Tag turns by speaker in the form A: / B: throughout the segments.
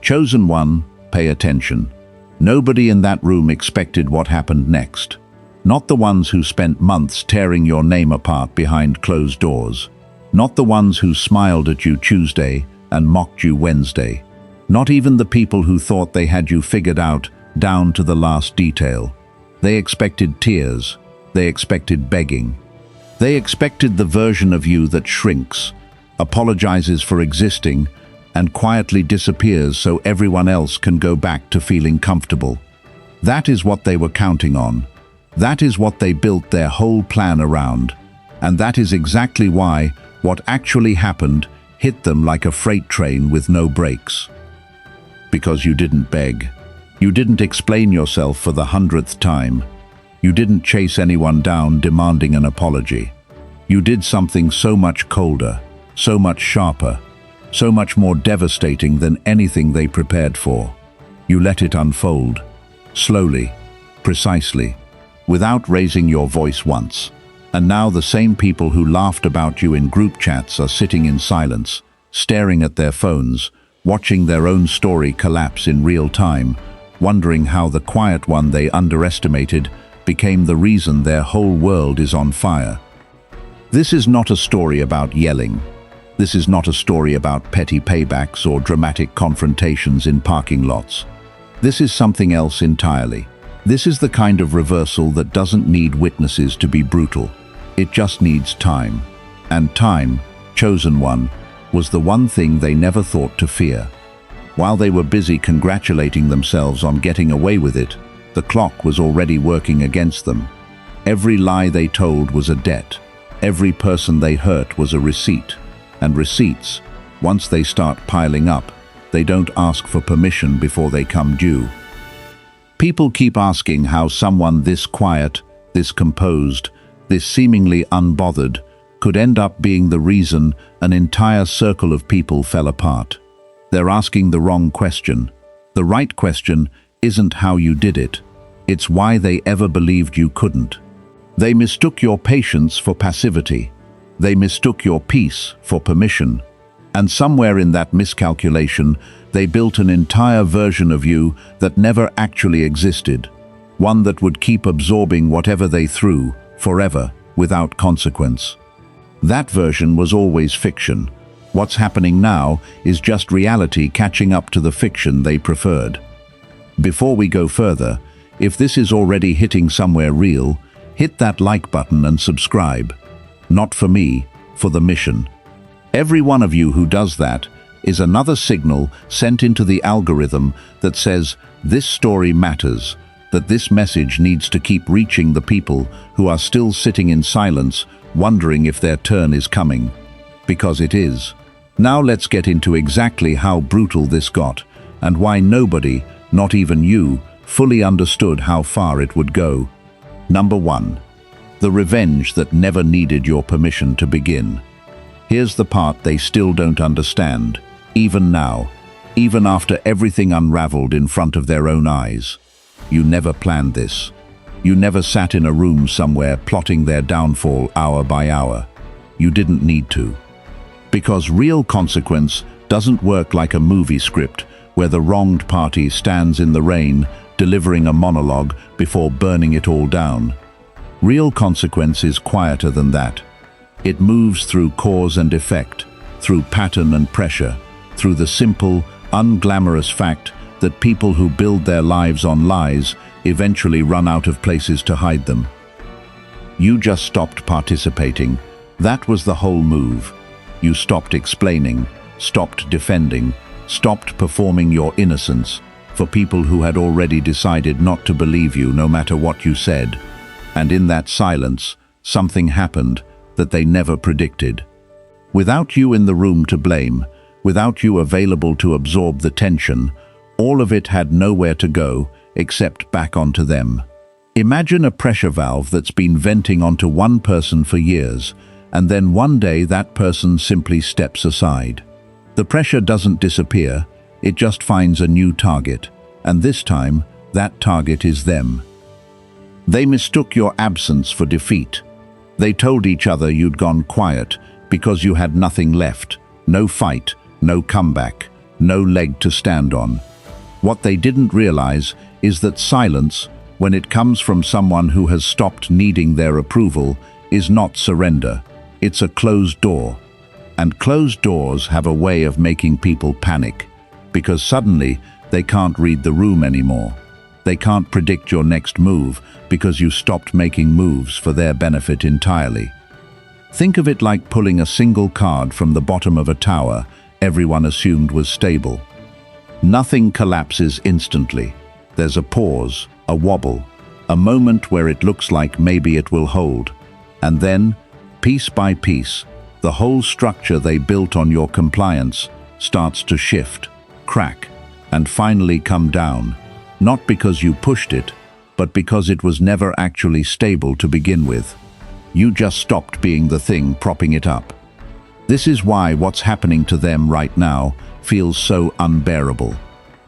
A: Chosen one, pay attention. Nobody in that room expected what happened next. Not the ones who spent months tearing your name apart behind closed doors. Not the ones who smiled at you Tuesday and mocked you Wednesday. Not even the people who thought they had you figured out down to the last detail. They expected tears. They expected begging. They expected the version of you that shrinks, apologizes for existing, and quietly disappears so everyone else can go back to feeling comfortable. That is what they were counting on. That is what they built their whole plan around. And that is exactly why what actually happened hit them like a freight train with no brakes. Because you didn't beg. You didn't explain yourself for the 100th time. You didn't chase anyone down demanding an apology. You did something so much colder, so much sharper, so much more devastating than anything they prepared for. You let it unfold, slowly, precisely, without raising your voice once. And now the same people who laughed about you in group chats are sitting in silence, staring at their phones, watching their own story collapse in real time, wondering how the quiet one they underestimated became the reason their whole world is on fire. This is not a story about yelling. This is not a story about petty paybacks or dramatic confrontations in parking lots. This is something else entirely. This is the kind of reversal that doesn't need witnesses to be brutal. It just needs time. And time, chosen one, was the one thing they never thought to fear. While they were busy congratulating themselves on getting away with it, the clock was already working against them. Every lie they told was a debt. Every person they hurt was a receipt. And receipts, once they start piling up, they don't ask for permission before they come due. People keep asking how someone this quiet, this composed, this seemingly unbothered, could end up being the reason an entire circle of people fell apart. They're asking the wrong question. The right question isn't how you did it. It's why they ever believed you couldn't. They mistook your patience for passivity. They mistook your peace for permission. And somewhere in that miscalculation, they built an entire version of you that never actually existed. One that would keep absorbing whatever they threw, forever, without consequence. That version was always fiction. What's happening now is just reality catching up to the fiction they preferred. Before we go further, if this is already hitting somewhere real, hit that like button and subscribe. Not for me, for the mission. Every one of you who does that is another signal sent into the algorithm that says this story matters, that this message needs to keep reaching the people who are still sitting in silence, wondering if their turn is coming. Because it is. Now let's get into exactly how brutal this got, and why nobody, not even you, fully understood how far it would go. Number 1. The revenge that never needed your permission to begin. Here's the part they still don't understand, even now, even after everything unraveled in front of their own eyes. You never planned this. You never sat in a room somewhere plotting their downfall hour by hour. You didn't need to. Because real consequence doesn't work like a movie script where the wronged party stands in the rain, delivering a monologue before burning it all down. Real consequence is quieter than that. It moves through cause and effect, through pattern and pressure, through the simple, unglamorous fact that people who build their lives on lies eventually run out of places to hide them. You just stopped participating. That was the whole move. You stopped explaining, stopped defending, stopped performing your innocence for people who had already decided not to believe you no matter what you said. And in that silence, something happened that they never predicted. Without you in the room to blame, without you available to absorb the tension, all of it had nowhere to go except back onto them. Imagine a pressure valve that's been venting onto one person for years, and then one day that person simply steps aside. The pressure doesn't disappear, it just finds a new target, and this time, that target is them. They mistook your absence for defeat. They told each other you'd gone quiet because you had nothing left, no fight, no comeback, no leg to stand on. What they didn't realize is that silence, when it comes from someone who has stopped needing their approval, is not surrender. It's a closed door. And closed doors have a way of making people panic, because suddenly they can't read the room anymore. They can't predict your next move because you stopped making moves for their benefit entirely. Think of it like pulling a single card from the bottom of a tower everyone assumed was stable. Nothing collapses instantly. There's a pause, a wobble, a moment where it looks like maybe it will hold. And then, piece by piece, the whole structure they built on your compliance starts to shift, crack, and finally come down. Not because you pushed it, but because it was never actually stable to begin with. You just stopped being the thing propping it up. This is why what's happening to them right now feels so unbearable.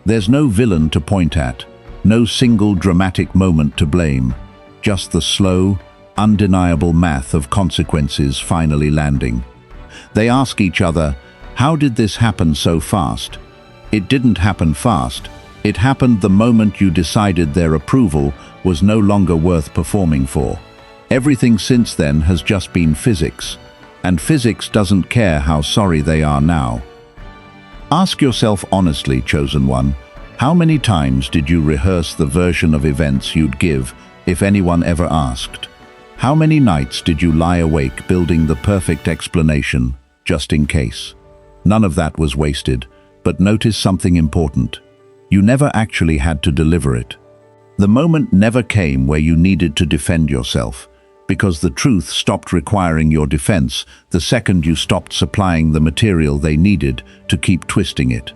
A: There's no villain to point at, no single dramatic moment to blame, just the slow, undeniable math of consequences finally landing. They ask each other, how did this happen so fast? It didn't happen fast. It happened the moment you decided their approval was no longer worth performing for. Everything since then has just been physics, and physics doesn't care how sorry they are now. Ask yourself honestly, chosen one, how many times did you rehearse the version of events you'd give if anyone ever asked? How many nights did you lie awake building the perfect explanation, just in case? None of that was wasted, but notice something important. You never actually had to deliver it. The moment never came where you needed to defend yourself, because the truth stopped requiring your defense the second you stopped supplying the material they needed to keep twisting it.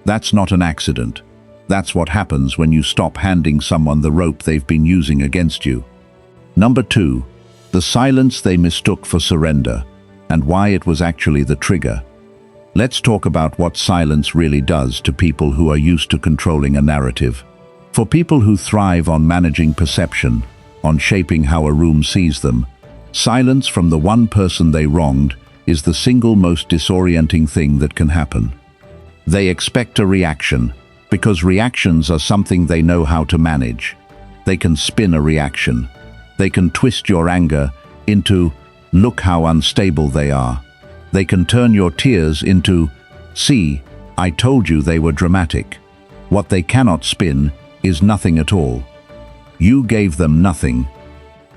A: That's not an accident. That's what happens when you stop handing someone the rope they've been using against you. Number 2, the silence they mistook for surrender, and why it was actually the trigger. Let's talk about what silence really does to people who are used to controlling a narrative. For people who thrive on managing perception, on shaping how a room sees them, silence from the one person they wronged is the single most disorienting thing that can happen. They expect a reaction, because reactions are something they know how to manage. They can spin a reaction. They can twist your anger into, look how unstable they are. They can turn your tears into, see, I told you they were dramatic. What they cannot spin is nothing at all. You gave them nothing.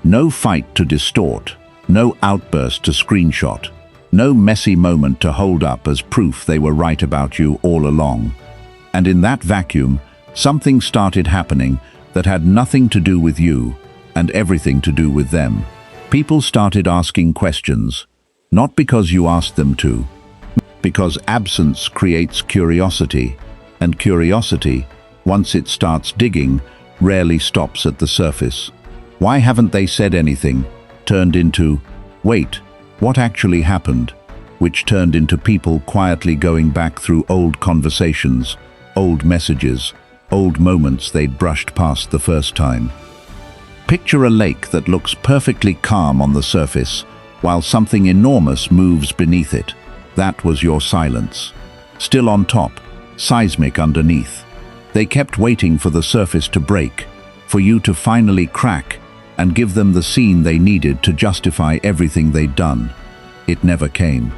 A: No fight to distort, no outburst to screenshot, no messy moment to hold up as proof they were right about you all along. And in that vacuum, something started happening that had nothing to do with you and everything to do with them. People started asking questions, not because you asked them to, because absence creates curiosity, and curiosity, once it starts digging, rarely stops at the surface. Why haven't they said anything? Turned into, wait, what actually happened? Which turned into people quietly going back through old conversations, old messages, old moments they'd brushed past the first time. Picture a lake that looks perfectly calm on the surface, while something enormous moves beneath it. That was your silence. Still on top, seismic underneath. They kept waiting for the surface to break, for you to finally crack and give them the scene they needed to justify everything they'd done. It never came.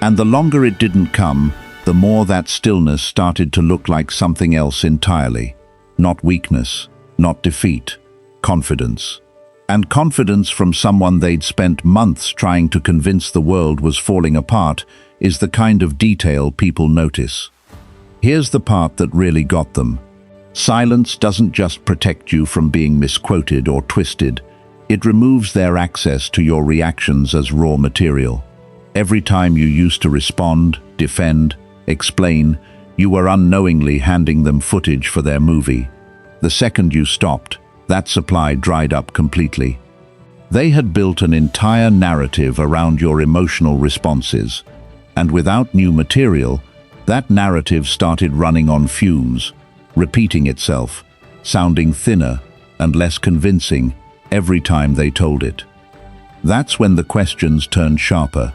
A: And the longer it didn't come, the more that stillness started to look like something else entirely. Not weakness, not defeat, confidence. And confidence from someone they'd spent months trying to convince the world was falling apart is the kind of detail people notice. Here's the part that really got them. Silence doesn't just protect you from being misquoted or twisted. It removes their access to your reactions as raw material. Every time you used to respond, defend, explain, you were unknowingly handing them footage for their movie. The second you stopped, that supply dried up completely. They had built an entire narrative around your emotional responses, and without new material, that narrative started running on fumes, repeating itself, sounding thinner and less convincing every time they told it. That's when the questions turned sharper.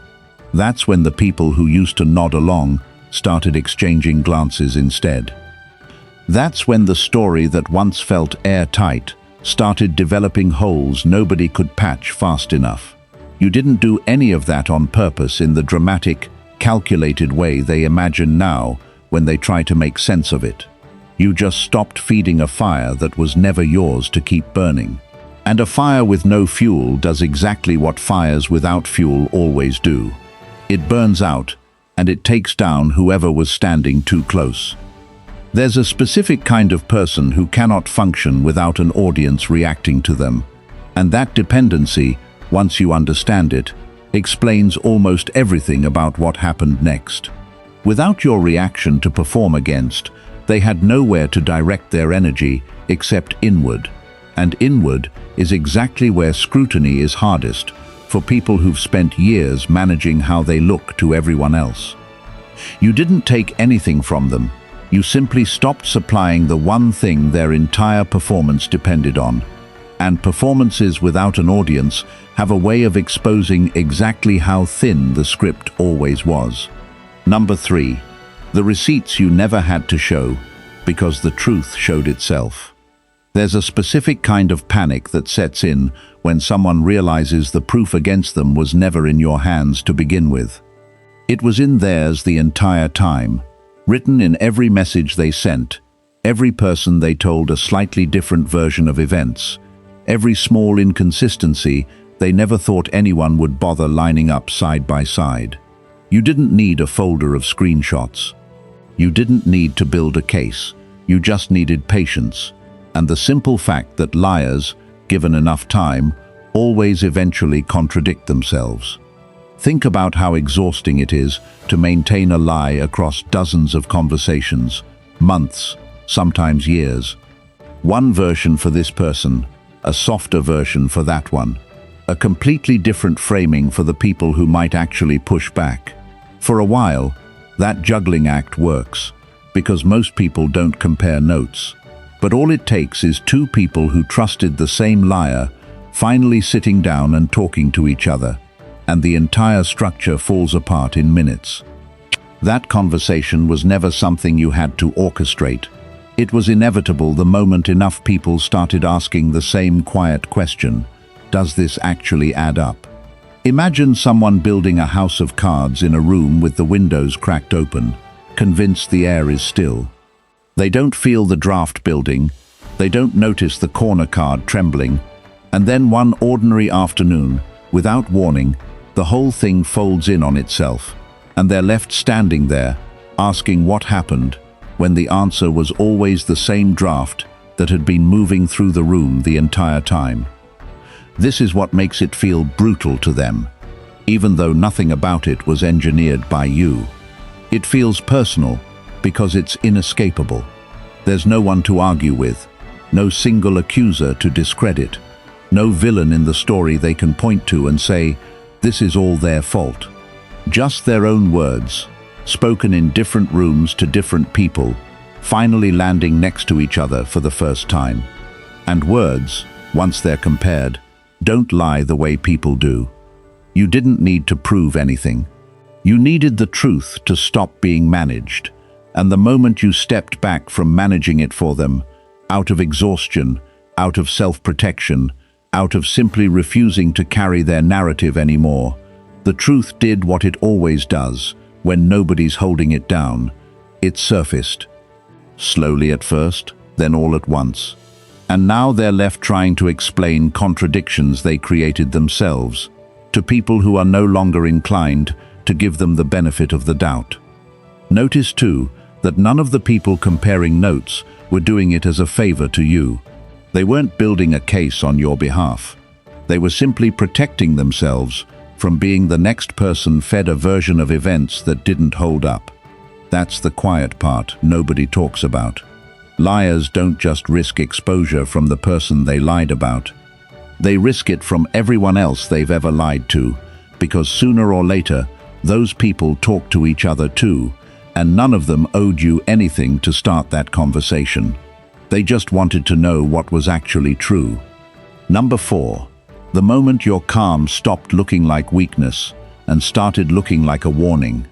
A: That's when the people who used to nod along started exchanging glances instead. That's when the story that once felt airtight started developing holes nobody could patch fast enough. You didn't do any of that on purpose in the dramatic, calculated way they imagine now when they try to make sense of it. You just stopped feeding a fire that was never yours to keep burning. And a fire with no fuel does exactly what fires without fuel always do. It burns out, and it takes down whoever was standing too close. There's a specific kind of person who cannot function without an audience reacting to them, and that dependency, once you understand it, explains almost everything about what happened next. Without your reaction to perform against, they had nowhere to direct their energy except inward. And inward is exactly where scrutiny is hardest for people who've spent years managing how they look to everyone else. You didn't take anything from them. You simply stopped supplying the one thing their entire performance depended on. And performances without an audience have a way of exposing exactly how thin the script always was. Number 3. The receipts you never had to show because the truth showed itself. There's a specific kind of panic that sets in when someone realizes the proof against them was never in your hands to begin with. It was in theirs the entire time, written in every message they sent, every person they told a slightly different version of events, every small inconsistency they never thought anyone would bother lining up side by side. You didn't need a folder of screenshots. You didn't need to build a case. You just needed patience. And the simple fact that liars, given enough time, always eventually contradict themselves. Think about how exhausting it is to maintain a lie across dozens of conversations, months, sometimes years. One version for this person, a softer version for that one, a completely different framing for the people who might actually push back. For a while, that juggling act works, because most people don't compare notes. But all it takes is two people who trusted the same liar finally sitting down and talking to each other, and the entire structure falls apart in minutes. That conversation was never something you had to orchestrate. It was inevitable the moment enough people started asking the same quiet question: does this actually add up? Imagine someone building a house of cards in a room with the windows cracked open, convinced the air is still. They don't feel the draft building, they don't notice the corner card trembling, and then one ordinary afternoon, without warning, the whole thing folds in on itself, and they're left standing there, asking what happened, when the answer was always the same draft that had been moving through the room the entire time. This is what makes it feel brutal to them, even though nothing about it was engineered by you. It feels personal, because it's inescapable. There's no one to argue with, no single accuser to discredit, no villain in the story they can point to and say, this is all their fault. Just their own words, spoken in different rooms to different people, finally landing next to each other for the first time. And words, once they're compared, don't lie the way people do. You didn't need to prove anything. You needed the truth to stop being managed. And the moment you stepped back from managing it for them, out of exhaustion, out of self-protection, out of simply refusing to carry their narrative anymore, the truth did what it always does when nobody's holding it down. It surfaced. Slowly at first, then all at once. And now they're left trying to explain contradictions they created themselves to people who are no longer inclined to give them the benefit of the doubt. Notice too that none of the people comparing notes were doing it as a favor to you. They weren't building a case on your behalf. They were simply protecting themselves from being the next person fed a version of events that didn't hold up. That's the quiet part nobody talks about. Liars don't just risk exposure from the person they lied about. They risk it from everyone else they've ever lied to, because sooner or later, those people talk to each other too, and none of them owed you anything to start that conversation. They just wanted to know what was actually true. Number 4. The moment your calm stopped looking like weakness and started looking like a warning.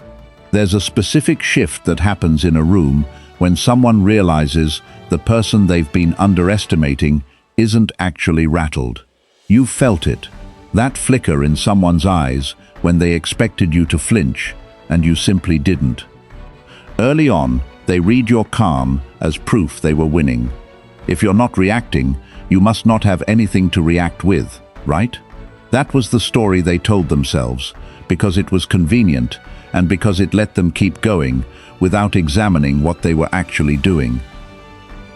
A: There's a specific shift that happens in a room when someone realizes the person they've been underestimating isn't actually rattled. You've felt it. That flicker in someone's eyes when they expected you to flinch and you simply didn't. Early on, they read your calm as proof they were winning. If you're not reacting, you must not have anything to react with, right? That was the story they told themselves, because it was convenient and because it let them keep going without examining what they were actually doing.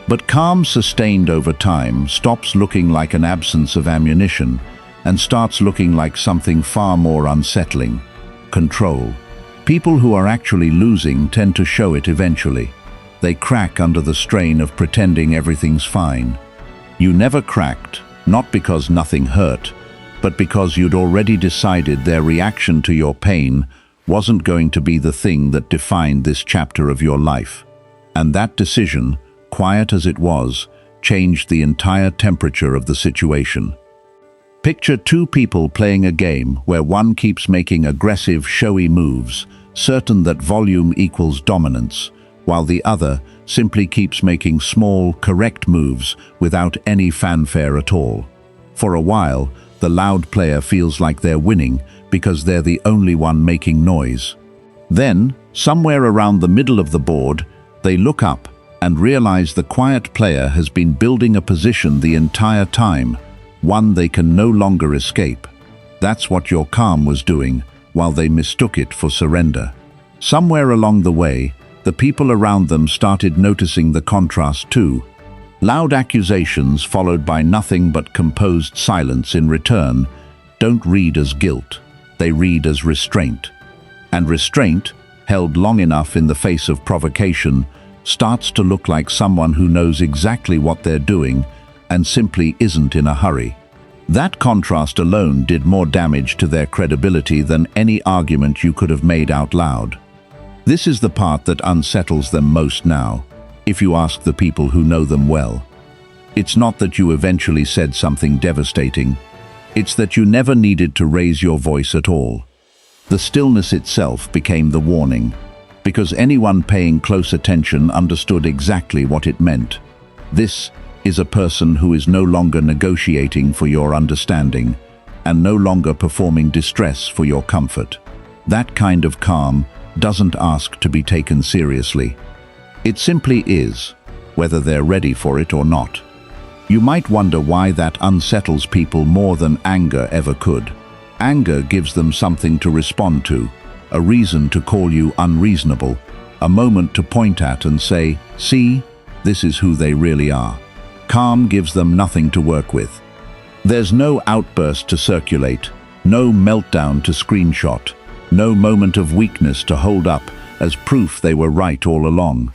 A: But calm sustained over time stops looking like an absence of ammunition and starts looking like something far more unsettling: control. People who are actually losing tend to show it eventually. They crack under the strain of pretending everything's fine. You never cracked, not because nothing hurt, but because you'd already decided their reaction to your pain wasn't going to be the thing that defined this chapter of your life. And that decision, quiet as it was, changed the entire temperature of the situation. Picture two people playing a game where one keeps making aggressive, showy moves, certain that volume equals dominance, while the other simply keeps making small, correct moves without any fanfare at all. For a while, the loud player feels like they're winning because they're the only one making noise. Then, somewhere around the middle of the board, they look up and realize the quiet player has been building a position the entire time, one they can no longer escape. That's what your calm was doing, while they mistook it for surrender. Somewhere along the way, the people around them started noticing the contrast too. Loud accusations followed by nothing but composed silence in return don't read as guilt, they read as restraint. And restraint, held long enough in the face of provocation, starts to look like someone who knows exactly what they're doing and simply isn't in a hurry. That contrast alone did more damage to their credibility than any argument you could have made out loud. This is the part that unsettles them most now, if you ask the people who know them well. It's not that you eventually said something devastating, it's that you never needed to raise your voice at all. The stillness itself became the warning, because anyone paying close attention understood exactly what it meant. This is a person who is no longer negotiating for your understanding, and no longer performing distress for your comfort. That kind of calm doesn't ask to be taken seriously. It simply is, whether they're ready for it or not. You might wonder why that unsettles people more than anger ever could. Anger gives them something to respond to, a reason to call you unreasonable, a moment to point at and say, "See, this is who they really are." Calm gives them nothing to work with. There's no outburst to circulate, no meltdown to screenshot, no moment of weakness to hold up as proof they were right all along.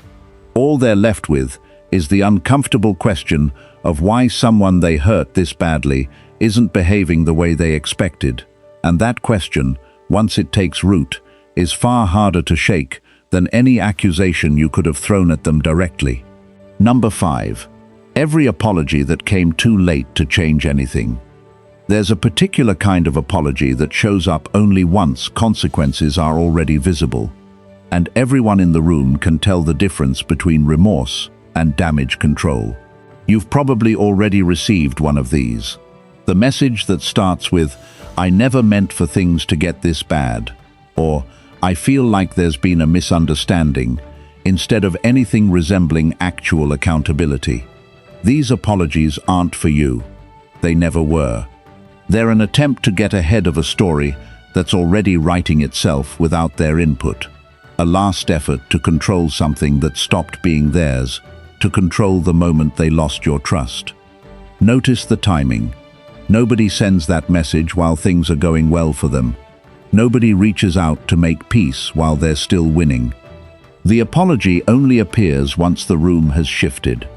A: All they're left with is the uncomfortable question of why someone they hurt this badly isn't behaving the way they expected. And that question, once it takes root, is far harder to shake than any accusation you could have thrown at them directly. Number 5. Every apology that came too late to change anything. There's a particular kind of apology that shows up only once consequences are already visible, and everyone in the room can tell the difference between remorse and damage control. You've probably already received one of these. The message that starts with, "I never meant for things to get this bad," or "I feel like there's been a misunderstanding," instead of anything resembling actual accountability. These apologies aren't for you. They never were. They're an attempt to get ahead of a story that's already writing itself without their input. A last effort to control something that stopped being theirs, to control the moment they lost your trust. Notice the timing. Nobody sends that message while things are going well for them. Nobody reaches out to make peace while they're still winning. The apology only appears once the room has shifted,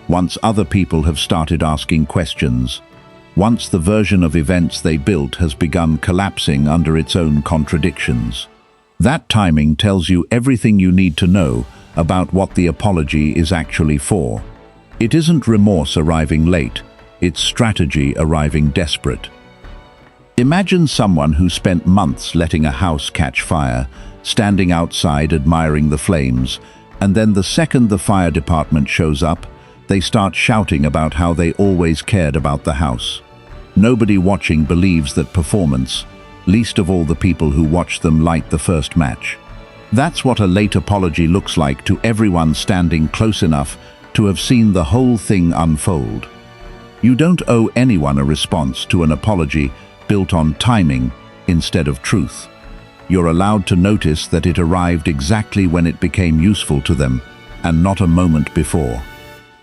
A: once other people have started asking questions, once the version of events they built has begun collapsing under its own contradictions. That timing tells you everything you need to know about what the apology is actually for. It isn't remorse arriving late, it's strategy arriving desperate. Imagine someone who spent months letting a house catch fire, standing outside admiring the flames, and then the second the fire department shows up, they start shouting about how they always cared about the house. Nobody watching believes that performance, least of all the people who watched them light the first match. That's what a late apology looks like to everyone standing close enough to have seen the whole thing unfold. You don't owe anyone a response to an apology built on timing instead of truth. You're allowed to notice that it arrived exactly when it became useful to them, and not a moment before.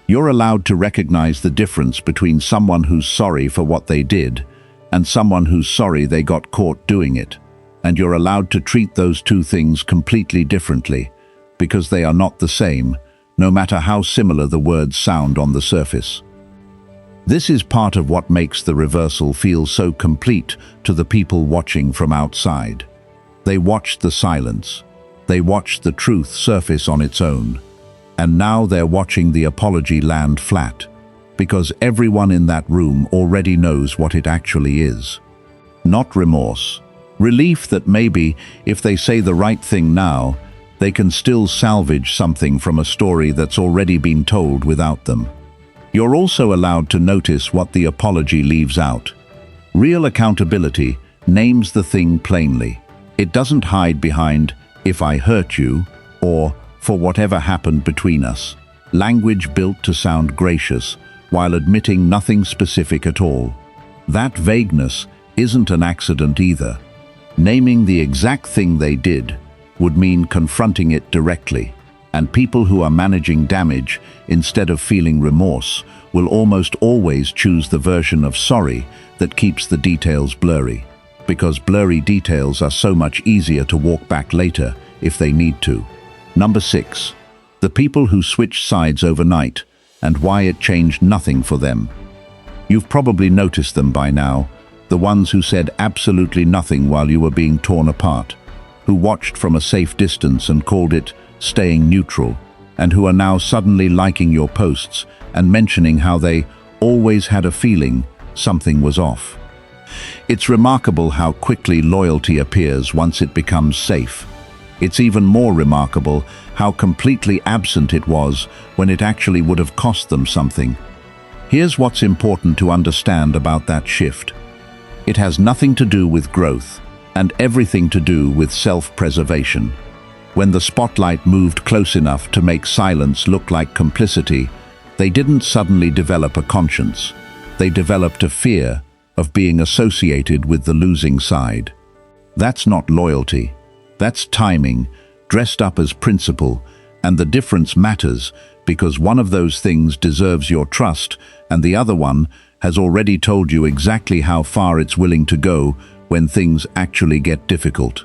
A: You're allowed to recognize the difference between someone who's sorry for what they did and someone who's sorry they got caught doing it. And you're allowed to treat those two things completely differently, because they are not the same, no matter how similar the words sound on the surface. This is part of what makes the reversal feel so complete to the people watching from outside. They watched the silence. They watched the truth surface on its own. And now they're watching the apology land flat, because everyone in that room already knows what it actually is. Not remorse. Relief that maybe, if they say the right thing now, they can still salvage something from a story that's already been told without them. You're also allowed to notice what the apology leaves out. Real accountability names the thing plainly. It doesn't hide behind, "if I hurt you," or "for whatever happened between us." Language built to sound gracious, while admitting nothing specific at all. That vagueness isn't an accident either. Naming the exact thing they did would mean confronting it directly, and people who are managing damage instead of feeling remorse will almost always choose the version of sorry that keeps the details blurry, because blurry details are so much easier to walk back later if they need to. Number 6. The people who switched sides overnight and why it changed nothing for them. You've probably noticed them by now, the ones who said absolutely nothing while you were being torn apart, who watched from a safe distance and called it staying neutral, and who are now suddenly liking your posts and mentioning how they always had a feeling something was off. It's remarkable how quickly loyalty appears once it becomes safe. It's even more remarkable how completely absent it was when it actually would have cost them something. Here's what's important to understand about that shift. It has nothing to do with growth and everything to do with self-preservation. When the spotlight moved close enough to make silence look like complicity, they didn't suddenly develop a conscience. They developed a fear of being associated with the losing side. That's not loyalty. That's timing, dressed up as principle, and the difference matters because one of those things deserves your trust and the other one has already told you exactly how far it's willing to go when things actually get difficult.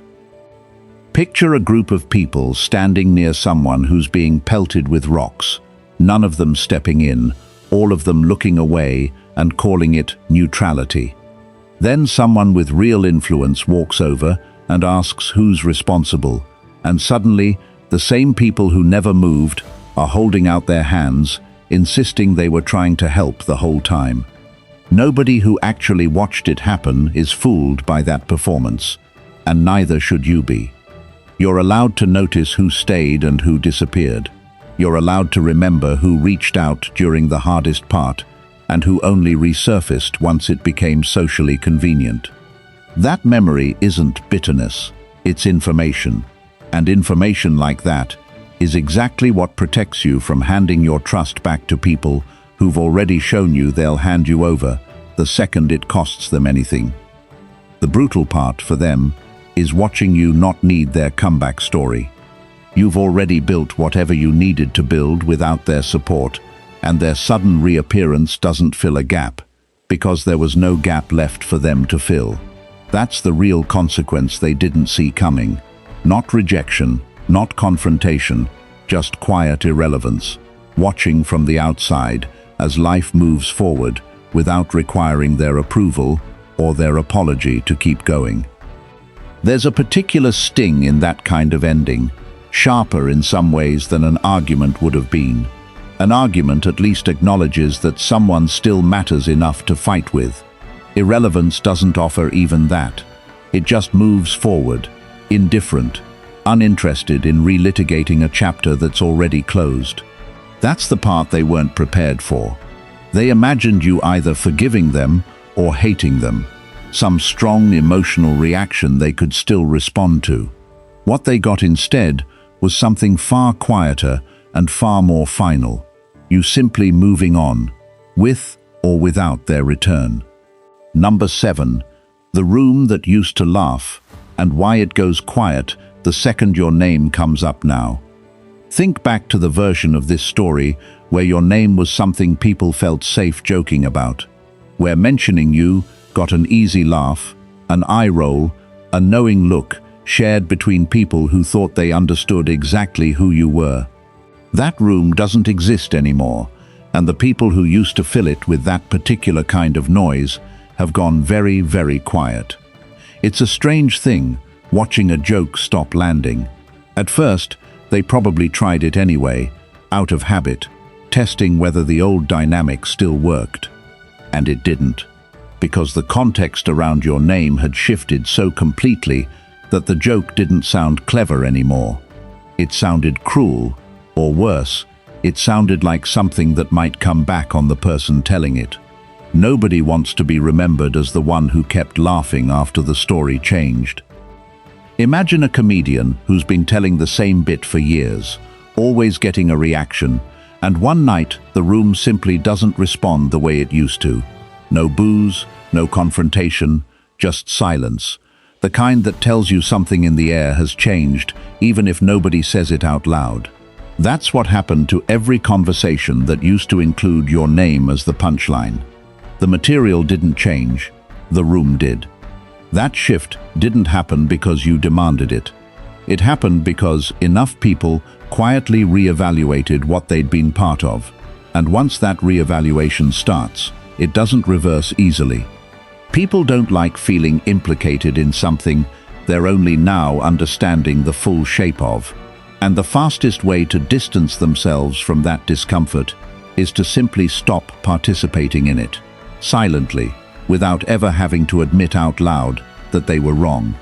A: Picture a group of people standing near someone who's being pelted with rocks, none of them stepping in, all of them looking away and calling it neutrality. Then someone with real influence walks over and asks who's responsible, and suddenly the same people who never moved are holding out their hands, insisting they were trying to help the whole time. Nobody who actually watched it happen is fooled by that performance, and neither should you be. You're allowed to notice who stayed and who disappeared. You're allowed to remember who reached out during the hardest part and who only resurfaced once it became socially convenient. That memory isn't bitterness, it's information. And information like that is exactly what protects you from handing your trust back to people who've already shown you they'll hand you over the second it costs them anything. The brutal part for them is watching you not need their comeback story. You've already built whatever you needed to build without their support, and their sudden reappearance doesn't fill a gap, because there was no gap left for them to fill. That's the real consequence they didn't see coming. Not rejection, not confrontation, just quiet irrelevance, watching from the outside as life moves forward without requiring their approval or their apology to keep going. There's a particular sting in that kind of ending, sharper in some ways than an argument would have been. An argument at least acknowledges that someone still matters enough to fight with. Irrelevance doesn't offer even that. It just moves forward, indifferent, uninterested in relitigating a chapter that's already closed. That's the part they weren't prepared for. They imagined you either forgiving them or hating them, some strong emotional reaction they could still respond to. What they got instead was something far quieter and far more final, you simply moving on, with or without their return. Number 7. The room that used to laugh, and why it goes quiet the second your name comes up now. Think back to the version of this story where your name was something people felt safe joking about, where mentioning you got an easy laugh, an eye roll, a knowing look shared between people who thought they understood exactly who you were. That room doesn't exist anymore, and the people who used to fill it with that particular kind of noise have gone very, very quiet. It's a strange thing, watching a joke stop landing. At first, they probably tried it anyway, out of habit, testing whether the old dynamic still worked. And it didn't, because the context around your name had shifted so completely that the joke didn't sound clever anymore. It sounded cruel, or worse, it sounded like something that might come back on the person telling it. Nobody wants to be remembered as the one who kept laughing after the story changed. Imagine a comedian who's been telling the same bit for years, always getting a reaction, and one night the room simply doesn't respond the way it used to. No boos, no confrontation, just silence. The kind that tells you something in the air has changed, even if nobody says it out loud. That's what happened to every conversation that used to include your name as the punchline. The material didn't change, the room did. That shift didn't happen because you demanded it. It happened because enough people quietly re-evaluated what they'd been part of. And once that re-evaluation starts, it doesn't reverse easily. People don't like feeling implicated in something they're only now understanding the full shape of. And the fastest way to distance themselves from that discomfort is to simply stop participating in it, silently, without ever having to admit out loud that they were wrong.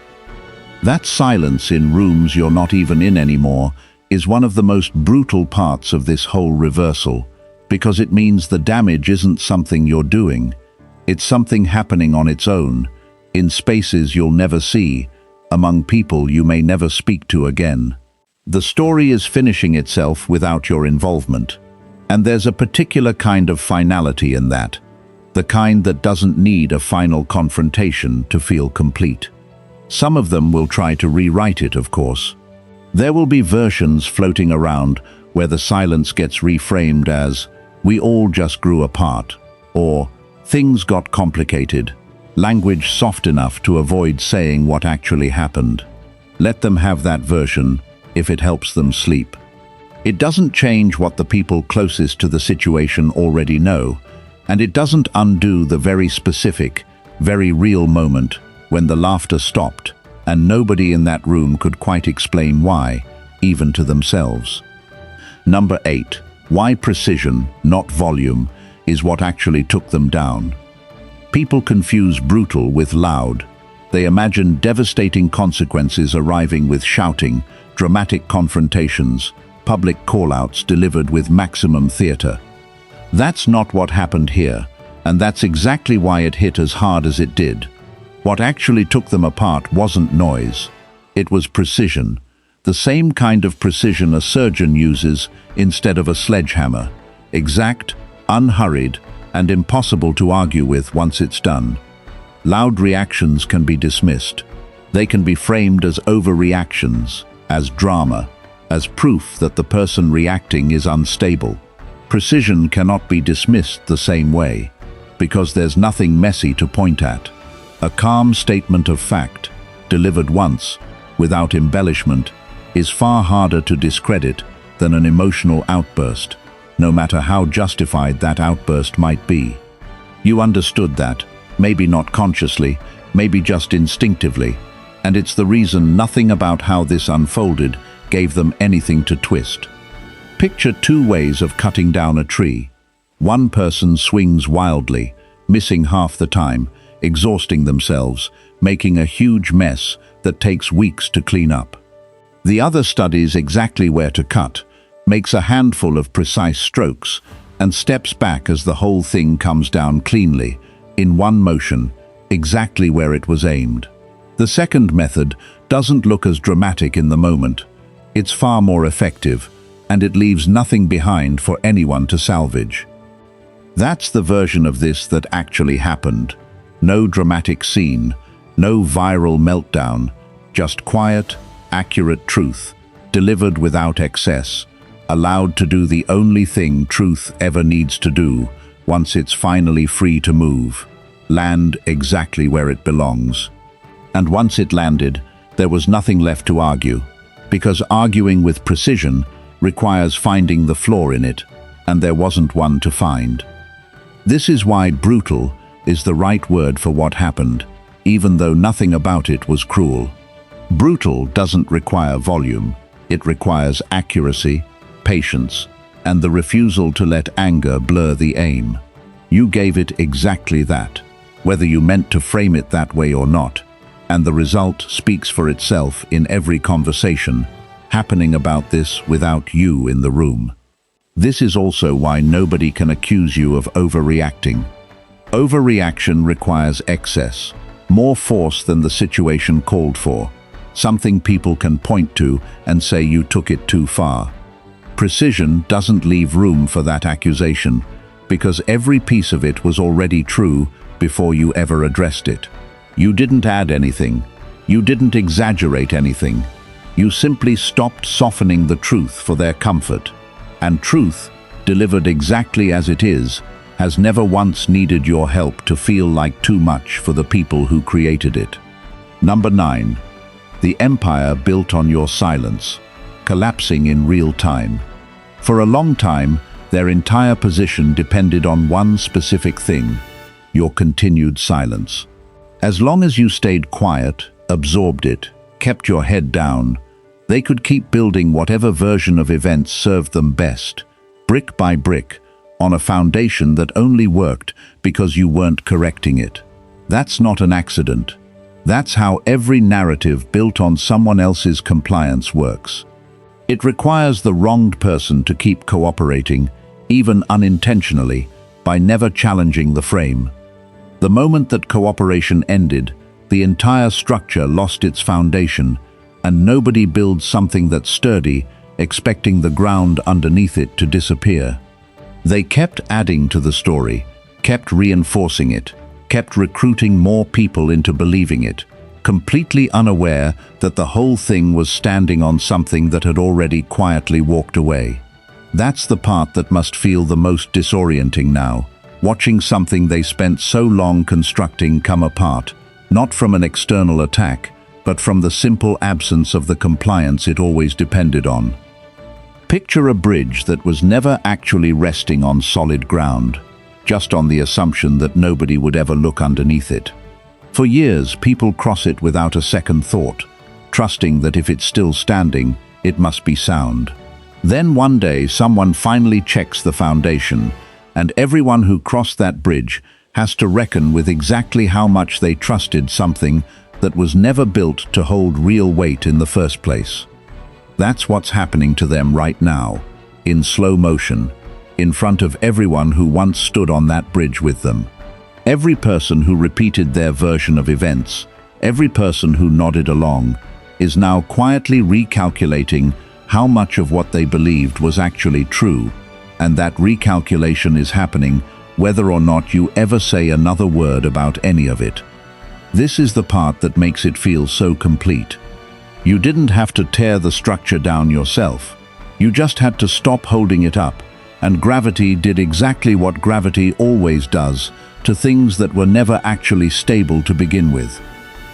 A: That silence in rooms you're not even in anymore is one of the most brutal parts of this whole reversal, because it means the damage isn't something you're doing. It's something happening on its own, in spaces you'll never see, among people you may never speak to again. The story is finishing itself without your involvement, and there's a particular kind of finality in that, the kind that doesn't need a final confrontation to feel complete. Some of them will try to rewrite it, of course. There will be versions floating around where the silence gets reframed as, "We all just grew apart," or "Things got complicated," language soft enough to avoid saying what actually happened. Let them have that version, if it helps them sleep. It doesn't change what the people closest to the situation already know, and it doesn't undo the very specific, very real moment when the laughter stopped and nobody in that room could quite explain why, even to themselves. Number 8. Why precision, not volume, is what actually took them down. People confuse brutal with loud. They imagine devastating consequences arriving with shouting, dramatic confrontations, public call-outs delivered with maximum theater. That's not what happened here, and that's exactly why it hit as hard as it did. What actually took them apart wasn't noise. It was precision, the same kind of precision a surgeon uses instead of a sledgehammer. Exact, unhurried, and impossible to argue with once it's done. Loud reactions can be dismissed. They can be framed as overreactions, as drama, as proof that the person reacting is unstable. Precision cannot be dismissed the same way, because there's nothing messy to point at. A calm statement of fact, delivered once, without embellishment, is far harder to discredit than an emotional outburst, no matter how justified that outburst might be. You understood that, maybe not consciously, maybe just instinctively, and it's the reason nothing about how this unfolded gave them anything to twist. Picture two ways of cutting down a tree. One person swings wildly, missing half the time, exhausting themselves, making a huge mess that takes weeks to clean up. The other studies exactly where to cut, makes a handful of precise strokes, and steps back as the whole thing comes down cleanly, in one motion, exactly where it was aimed. The second method doesn't look as dramatic in the moment. It's far more effective, and it leaves nothing behind for anyone to salvage. That's the version of this that actually happened. No dramatic scene, no viral meltdown, just quiet, accurate truth, delivered without excess, allowed to do the only thing truth ever needs to do once it's finally free to move, land exactly where it belongs. And once it landed, there was nothing left to argue, because arguing with precision requires finding the flaw in it, and there wasn't one to find. This is why brutal is the right word for what happened, even though nothing about it was cruel. Brutal doesn't require volume, it requires accuracy, patience, and the refusal to let anger blur the aim. You gave it exactly that, whether you meant to frame it that way or not, and the result speaks for itself in every conversation happening about this without you in the room. This is also why nobody can accuse you of overreacting. Overreaction requires excess, more force than the situation called for, something people can point to and say you took it too far. Precision doesn't leave room for that accusation, because every piece of it was already true before you ever addressed it. You didn't add anything. You didn't exaggerate anything. You simply stopped softening the truth for their comfort. And truth, delivered exactly as it is, has never once needed your help to feel like too much for the people who created it. Number 9. The empire built on your silence, collapsing in real time. For a long time, their entire position depended on one specific thing: your continued silence. As long as you stayed quiet, absorbed it, kept your head down, they could keep building whatever version of events served them best, brick by brick, on a foundation that only worked because you weren't correcting it. That's not an accident. That's how every narrative built on someone else's compliance works. It requires the wronged person to keep cooperating, even unintentionally, by never challenging the frame. The moment that cooperation ended, the entire structure lost its foundation, and nobody builds something that's sturdy, expecting the ground underneath it to disappear. They kept adding to the story, kept reinforcing it, kept recruiting more people into believing it, completely unaware that the whole thing was standing on something that had already quietly walked away. That's the part that must feel the most disorienting now, watching something they spent so long constructing come apart, not from an external attack, but from the simple absence of the compliance it always depended on. Picture a bridge that was never actually resting on solid ground, just on the assumption that nobody would ever look underneath it. For years, people cross it without a second thought, trusting that if it's still standing, it must be sound. Then one day, someone finally checks the foundation, and everyone who crossed that bridge has to reckon with exactly how much they trusted something that was never built to hold real weight in the first place. That's what's happening to them right now, in slow motion, in front of everyone who once stood on that bridge with them. Every person who repeated their version of events, every person who nodded along, is now quietly recalculating how much of what they believed was actually true, and that recalculation is happening whether or not you ever say another word about any of it. This is the part that makes it feel so complete. You didn't have to tear the structure down yourself. You just had to stop holding it up, and gravity did exactly what gravity always does to things that were never actually stable to begin with.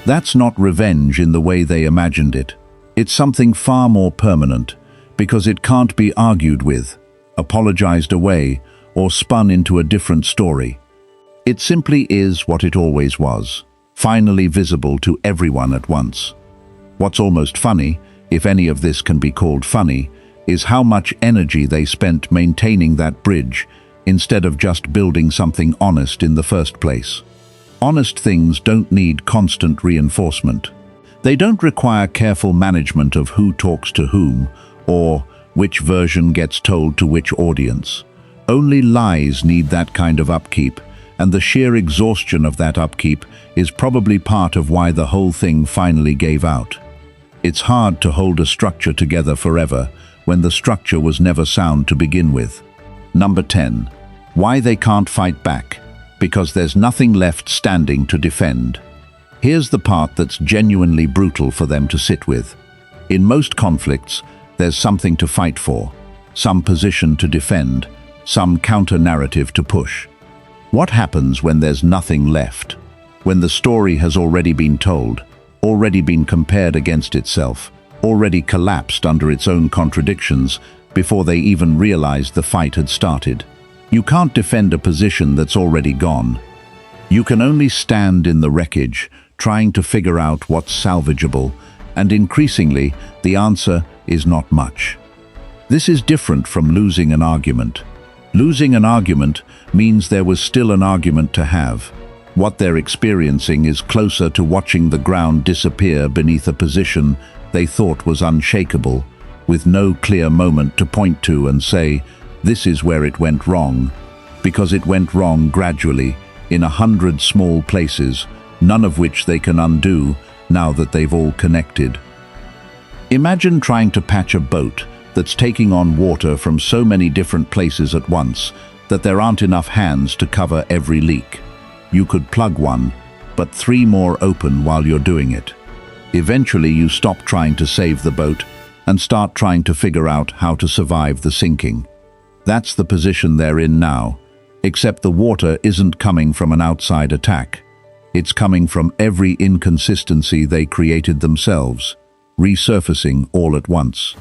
A: That's not revenge in the way they imagined it. It's something far more permanent, because it can't be argued with, apologized away, or spun into a different story. It simply is what it always was, finally visible to everyone at once. What's almost funny, if any of this can be called funny, is how much energy they spent maintaining that bridge instead of just building something honest in the first place. Honest things don't need constant reinforcement. They don't require careful management of who talks to whom or which version gets told to which audience. Only lies need that kind of upkeep, and the sheer exhaustion of that upkeep is probably part of why the whole thing finally gave out. It's hard to hold a structure together forever when the structure was never sound to begin with. Number 10. Why they can't fight back. Because there's nothing left standing to defend. Here's the part that's genuinely brutal for them to sit with. In most conflicts, there's something to fight for, some position to defend, some counter-narrative to push. What happens when there's nothing left? When the story has already been told, already been compared against itself, already collapsed under its own contradictions before they even realized the fight had started? You can't defend a position that's already gone. You can only stand in the wreckage, trying to figure out what's salvageable, and increasingly, the answer is not much. This is different from losing an argument. Losing an argument means there was still an argument to have. What they're experiencing is closer to watching the ground disappear beneath a position they thought was unshakable, with no clear moment to point to and say, this is where it went wrong, because it went wrong gradually, in 100 small places, none of which they can undo now that they've all connected. Imagine trying to patch a boat that's taking on water from so many different places at once that there aren't enough hands to cover every leak. You could plug one, but 3 more open while you're doing it. Eventually you stop trying to save the boat and start trying to figure out how to survive the sinking. That's the position they're in now, except the water isn't coming from an outside attack. It's coming from every inconsistency they created themselves, resurfacing all at once.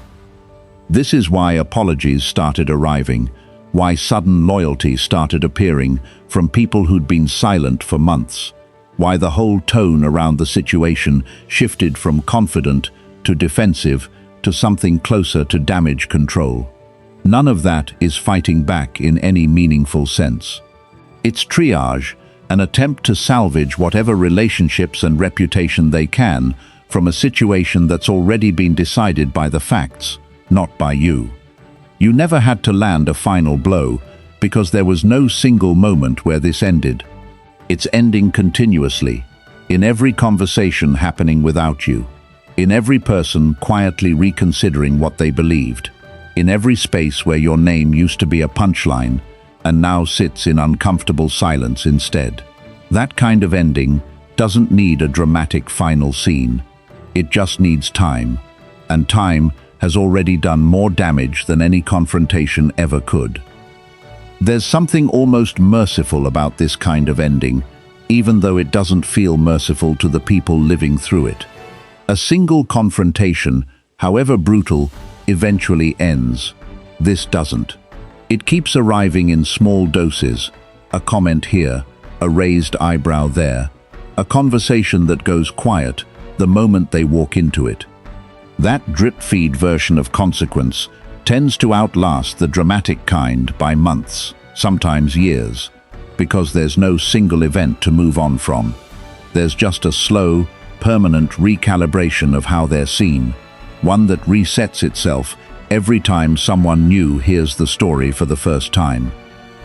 A: This is why apologies started arriving, why sudden loyalty started appearing from people who'd been silent for months, why the whole tone around the situation shifted from confident to defensive to something closer to damage control. None of that is fighting back in any meaningful sense. It's triage, an attempt to salvage whatever relationships and reputation they can from a situation that's already been decided by the facts, not by you. You never had to land a final blow because there was no single moment where this ended. It's ending continuously, in every conversation happening without you, in every person quietly reconsidering what they believed, in every space where your name used to be a punchline and now sits in uncomfortable silence instead. That kind of ending doesn't need a dramatic final scene. It just needs time, and time has already done more damage than any confrontation ever could. There's something almost merciful about this kind of ending, even though it doesn't feel merciful to the people living through it. A single confrontation, however brutal, eventually ends. This doesn't. It keeps arriving in small doses, a comment here, a raised eyebrow there, a conversation that goes quiet the moment they walk into it. That drip-feed version of consequence tends to outlast the dramatic kind by months, sometimes years, because there's no single event to move on from. There's just a slow, permanent recalibration of how they're seen, one that resets itself every time someone new hears the story for the first time.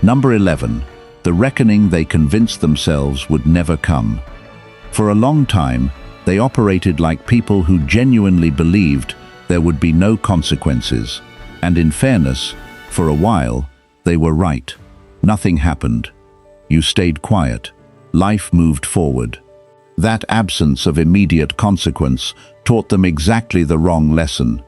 A: Number 11. The reckoning they convinced themselves would never come. For a long time, they operated like people who genuinely believed there would be no consequences, and in fairness, for a while, they were right. Nothing happened. You stayed quiet. Life moved forward. That absence of immediate consequence taught them exactly the wrong lesson,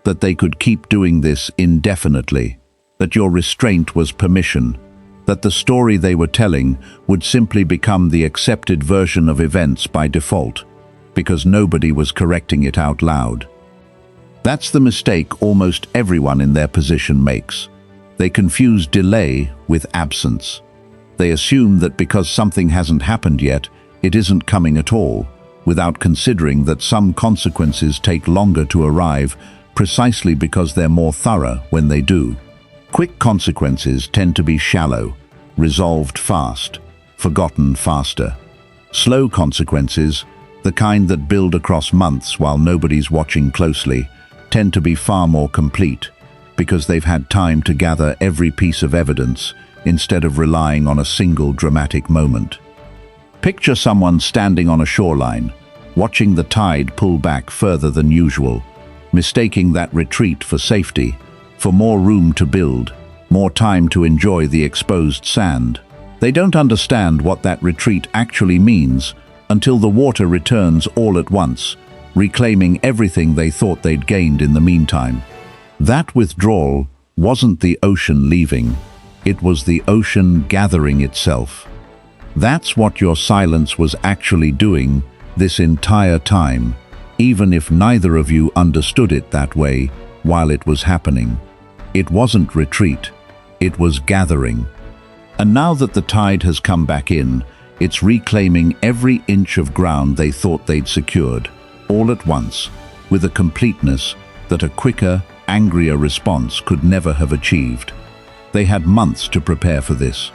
A: that they could keep doing this indefinitely, that your restraint was permission, that the story they were telling would simply become the accepted version of events by default, because nobody was correcting it out loud. That's the mistake almost everyone in their position makes. They confuse delay with absence. They assume that because something hasn't happened yet, it isn't coming at all, without considering that some consequences take longer to arrive precisely because they're more thorough when they do. Quick consequences tend to be shallow, resolved fast, forgotten faster. Slow consequences, the kind that build across months while nobody's watching closely, tend to be far more complete because they've had time to gather every piece of evidence instead of relying on a single dramatic moment. Picture someone standing on a shoreline, watching the tide pull back further than usual, mistaking that retreat for safety, for more room to build, more time to enjoy the exposed sand. They don't understand what that retreat actually means until the water returns all at once, reclaiming everything they thought they'd gained in the meantime. That withdrawal wasn't the ocean leaving, it was the ocean gathering itself. That's what your silence was actually doing this entire time, even if neither of you understood it that way while it was happening. It wasn't retreat, it was gathering. And now that the tide has come back in, it's reclaiming every inch of ground they thought they'd secured, all at once, with a completeness that a quicker, angrier response could never have achieved. They had months to prepare for this.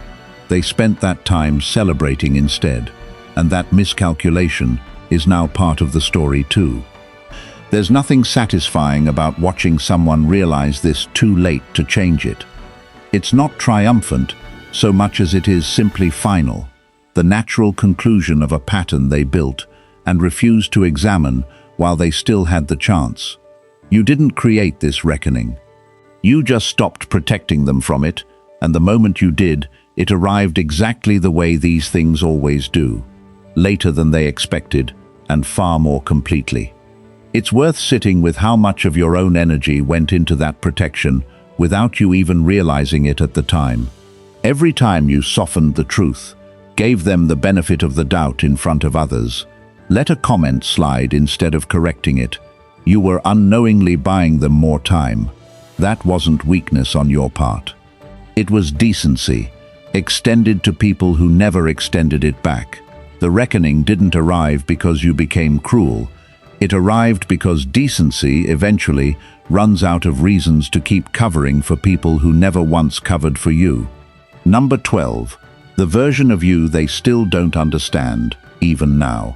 A: They spent that time celebrating instead, and that miscalculation is now part of the story too. There's nothing satisfying about watching someone realize this too late to change it. It's not triumphant so much as it is simply final, the natural conclusion of a pattern they built and refused to examine while they still had the chance. You didn't create this reckoning. You just stopped protecting them from it, and the moment you did, it arrived exactly the way these things always do, later than they expected, and far more completely. It's worth sitting with how much of your own energy went into that protection without you even realizing it at the time. Every time you softened the truth, gave them the benefit of the doubt in front of others, let a comment slide instead of correcting it, you were unknowingly buying them more time. That wasn't weakness on your part. It was decency, extended to people who never extended it back. The reckoning didn't arrive because you became cruel. It arrived because decency eventually runs out of reasons to keep covering for people who never once covered for you. Number 12. The version of you they still don't understand, even now.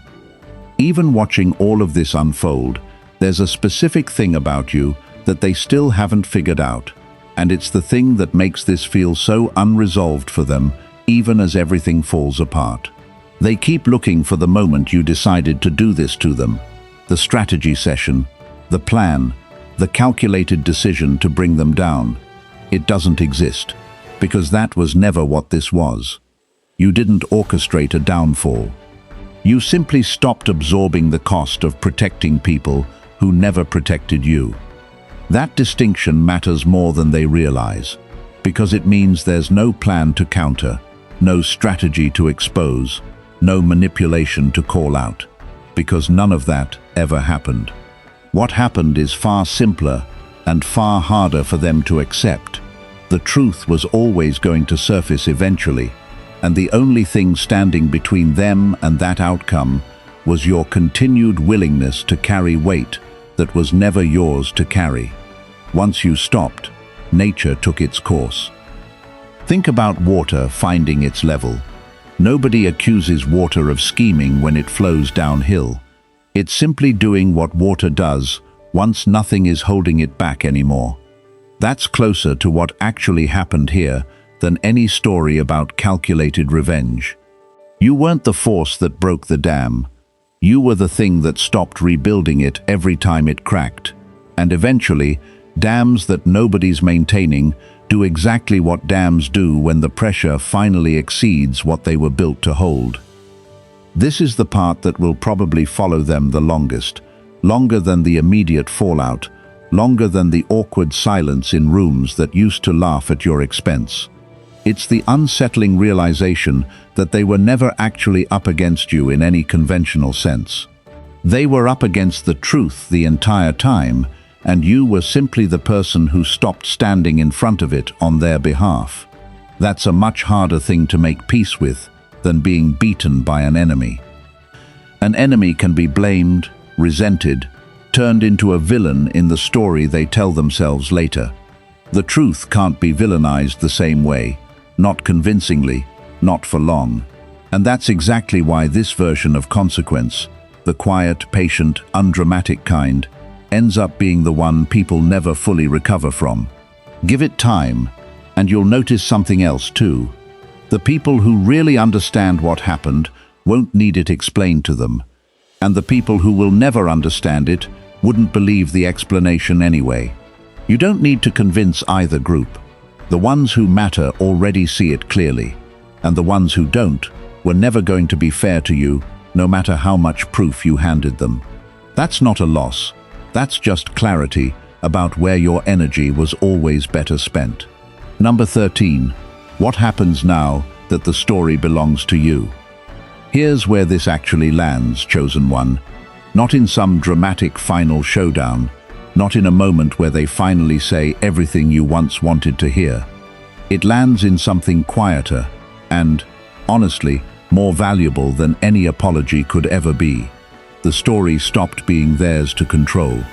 A: Even watching all of this unfold, there's a specific thing about you that they still haven't figured out, and it's the thing that makes this feel so unresolved for them, even as everything falls apart. They keep looking for the moment you decided to do this to them, the strategy session, the plan, the calculated decision to bring them down. It doesn't exist, because that was never what this was. You didn't orchestrate a downfall. You simply stopped absorbing the cost of protecting people who never protected you. That distinction matters more than they realize, because it means there's no plan to counter, no strategy to expose, no manipulation to call out, because none of that ever happened. What happened is far simpler and far harder for them to accept. The truth was always going to surface eventually, and the only thing standing between them and that outcome was your continued willingness to carry weight that was never yours to carry. Once you stopped, nature took its course. Think about water finding its level. Nobody accuses water of scheming when it flows downhill. It's simply doing what water does once nothing is holding it back anymore. That's closer to what actually happened here than any story about calculated revenge. You weren't the force that broke the dam. You were the thing that stopped rebuilding it every time it cracked. And eventually, dams that nobody's maintaining do exactly what dams do when the pressure finally exceeds what they were built to hold. This is the part that will probably follow them the longest, longer than the immediate fallout, longer than the awkward silence in rooms that used to laugh at your expense. It's the unsettling realization that they were never actually up against you in any conventional sense. They were up against the truth the entire time, and you were simply the person who stopped standing in front of it on their behalf. That's a much harder thing to make peace with than being beaten by an enemy. An enemy can be blamed, resented, turned into a villain in the story they tell themselves later. The truth can't be villainized the same way, not convincingly, not for long. And that's exactly why this version of consequence, the quiet, patient, undramatic kind, ends up being the one people never fully recover from. Give it time, and you'll notice something else too. The people who really understand what happened won't need it explained to them, and the people who will never understand it wouldn't believe the explanation anyway. You don't need to convince either group. The ones who matter already see it clearly, and the ones who don't were never going to be fair to you, no matter how much proof you handed them. That's not a loss. That's just clarity about where your energy was always better spent. Number 13. What happens now that the story belongs to you? Here's where this actually lands, chosen one. Not in some dramatic final showdown, not in a moment where they finally say everything you once wanted to hear. It lands in something quieter and, honestly, more valuable than any apology could ever be. The story stopped being theirs to control.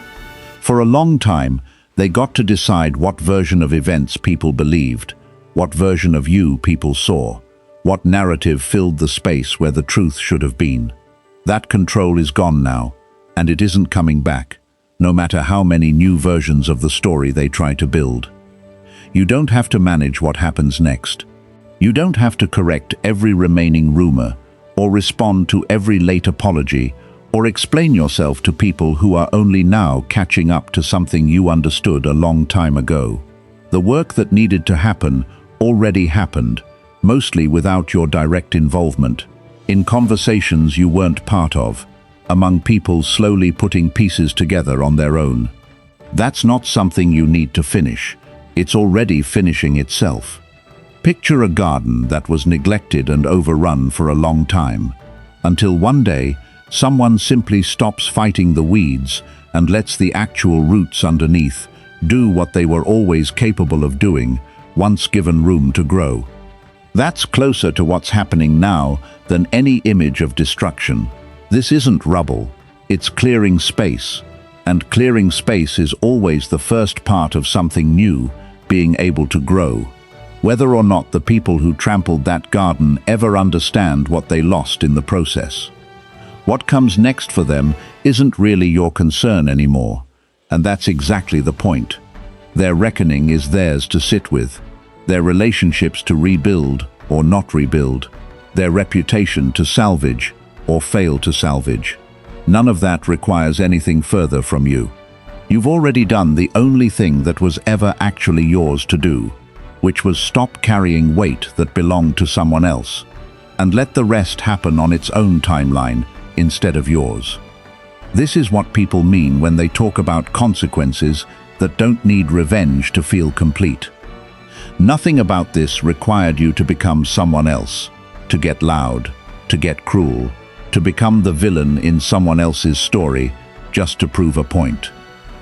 A: For a long time, they got to decide what version of events people believed, what version of you people saw, what narrative filled the space where the truth should have been. That control is gone now, and it isn't coming back, no matter how many new versions of the story they try to build. You don't have to manage what happens next. You don't have to correct every remaining rumor, or respond to every late apology, or explain yourself to people who are only now catching up to something you understood a long time ago. The work that needed to happen already happened, mostly without your direct involvement, in conversations you weren't part of, among people slowly putting pieces together on their own. That's not something you need to finish. It's already finishing itself. Picture a garden that was neglected and overrun for a long time, until one day, someone simply stops fighting the weeds and lets the actual roots underneath do what they were always capable of doing, once given room to grow. That's closer to what's happening now than any image of destruction. This isn't rubble, it's clearing space, and clearing space is always the first part of something new being able to grow. Whether or not the people who trampled that garden ever understand what they lost in the process. What comes next for them isn't really your concern anymore, and that's exactly the point. Their reckoning is theirs to sit with, their relationships to rebuild or not rebuild, their reputation to salvage or fail to salvage. None of that requires anything further from you. You've already done the only thing that was ever actually yours to do, which was stop carrying weight that belonged to someone else, and let the rest happen on its own timeline instead of yours. This is what people mean when they talk about consequences that don't need revenge to feel complete. Nothing about this required you to become someone else, to get loud, to get cruel, to become the villain in someone else's story just to prove a point.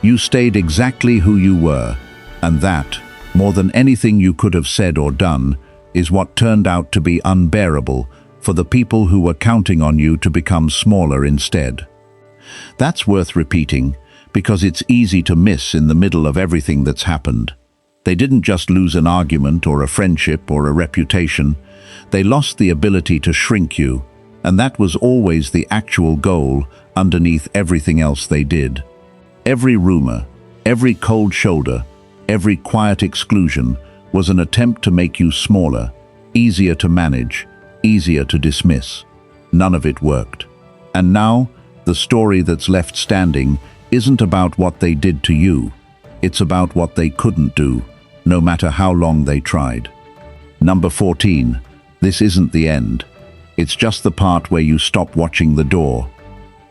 A: You stayed exactly who you were, and that, more than anything you could have said or done, is what turned out to be unbearable for the people who were counting on you to become smaller instead. That's worth repeating, because it's easy to miss in the middle of everything that's happened. They didn't just lose an argument or a friendship or a reputation. They lost the ability to shrink you, and that was always the actual goal underneath everything else they did. Every rumor, every cold shoulder, every quiet exclusion was an attempt to make you smaller, easier to manage, easier to dismiss. None of it worked. And now, the story that's left standing isn't about what they did to you. It's about what they couldn't do, no matter how long they tried. Number 14. This isn't the end. It's just the part where you stop watching the door.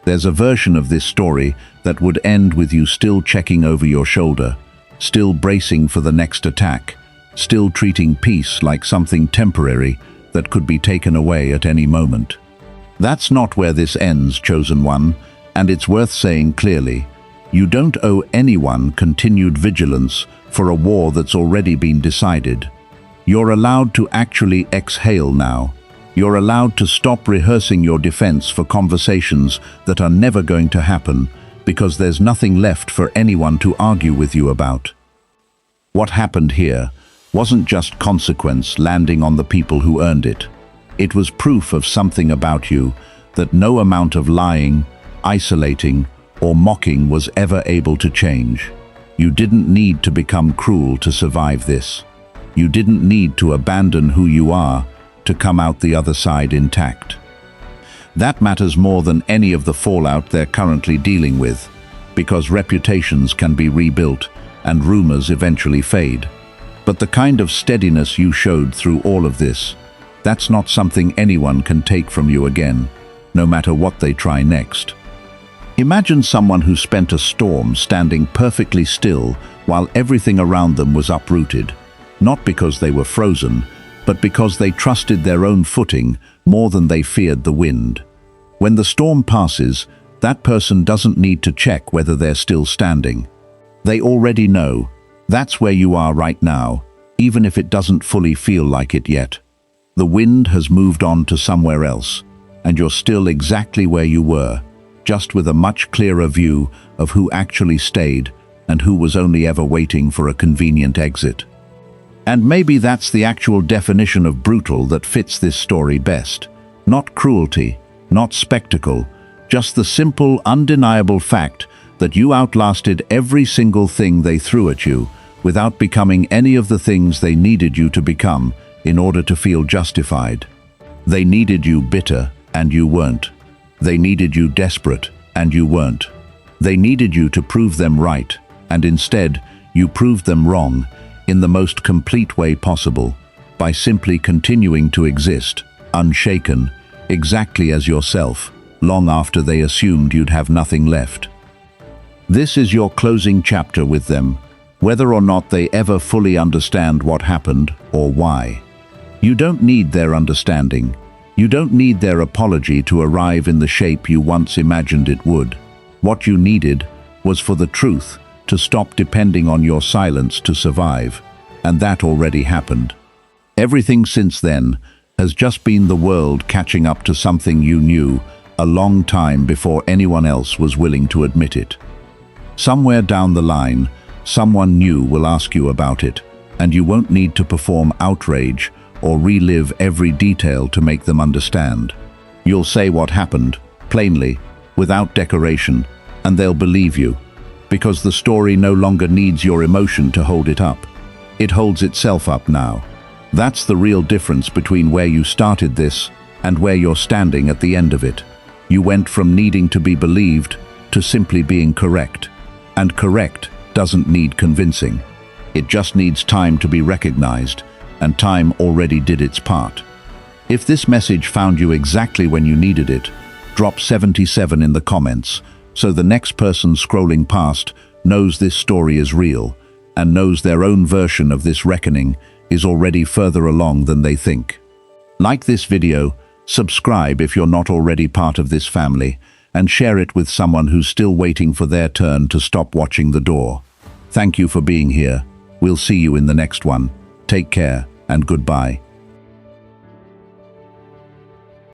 A: There's a version of this story that would end with you still checking over your shoulder, still bracing for the next attack, still treating peace like something temporary that could be taken away at any moment. That's not where this ends, chosen one, and it's worth saying clearly. You don't owe anyone continued vigilance for a war that's already been decided. You're allowed to actually exhale now. You're allowed to stop rehearsing your defense for conversations that are never going to happen, because there's nothing left for anyone to argue with you about. What happened here wasn't just consequence landing on the people who earned it. It was proof of something about you that no amount of lying, isolating, or mocking was ever able to change. You didn't need to become cruel to survive this. You didn't need to abandon who you are to come out the other side intact. That matters more than any of the fallout they're currently dealing with, because reputations can be rebuilt and rumors eventually fade. But the kind of steadiness you showed through all of this, that's not something anyone can take from you again, no matter what they try next. Imagine someone who spent a storm standing perfectly still while everything around them was uprooted, not because they were frozen, but because they trusted their own footing more than they feared the wind. When the storm passes, that person doesn't need to check whether they're still standing. They already know that's where you are right now, even if it doesn't fully feel like it yet. The wind has moved on to somewhere else, and you're still exactly where you were, just with a much clearer view of who actually stayed and who was only ever waiting for a convenient exit. And maybe that's the actual definition of brutal that fits this story best. Not cruelty, not spectacle, just the simple, undeniable fact that you outlasted every single thing they threw at you without becoming any of the things they needed you to become in order to feel justified. They needed you bitter, and you weren't. They needed you desperate, and you weren't. They needed you to prove them right, and instead, you proved them wrong in the most complete way possible, by simply continuing to exist, unshaken, exactly as yourself, long after they assumed you'd have nothing left. This is your closing chapter with them, whether or not they ever fully understand what happened or why. You don't need their understanding. You don't need their apology to arrive in the shape you once imagined it would. What you needed was for the truth to stop depending on your silence to survive, and that already happened. Everything since then has just been the world catching up to something you knew a long time before anyone else was willing to admit it. Somewhere down the line, someone new will ask you about it, and you won't need to perform outrage or relive every detail to make them understand. You'll say what happened, plainly, without decoration, and they'll believe you, because the story no longer needs your emotion to hold it up. It holds itself up now. That's the real difference between where you started this and where you're standing at the end of it. You went from needing to be believed to simply being correct. And correct doesn't need convincing. It just needs time to be recognized, and time already did its part. If this message found you exactly when you needed it, drop 77 in the comments, so the next person scrolling past knows this story is real, and knows their own version of this reckoning is already further along than they think. Like this video, subscribe if you're not already part of this family, and share it with someone who's still waiting for their turn to stop watching the door. Thank you for being here. We'll see you in the next one. Take care, and goodbye.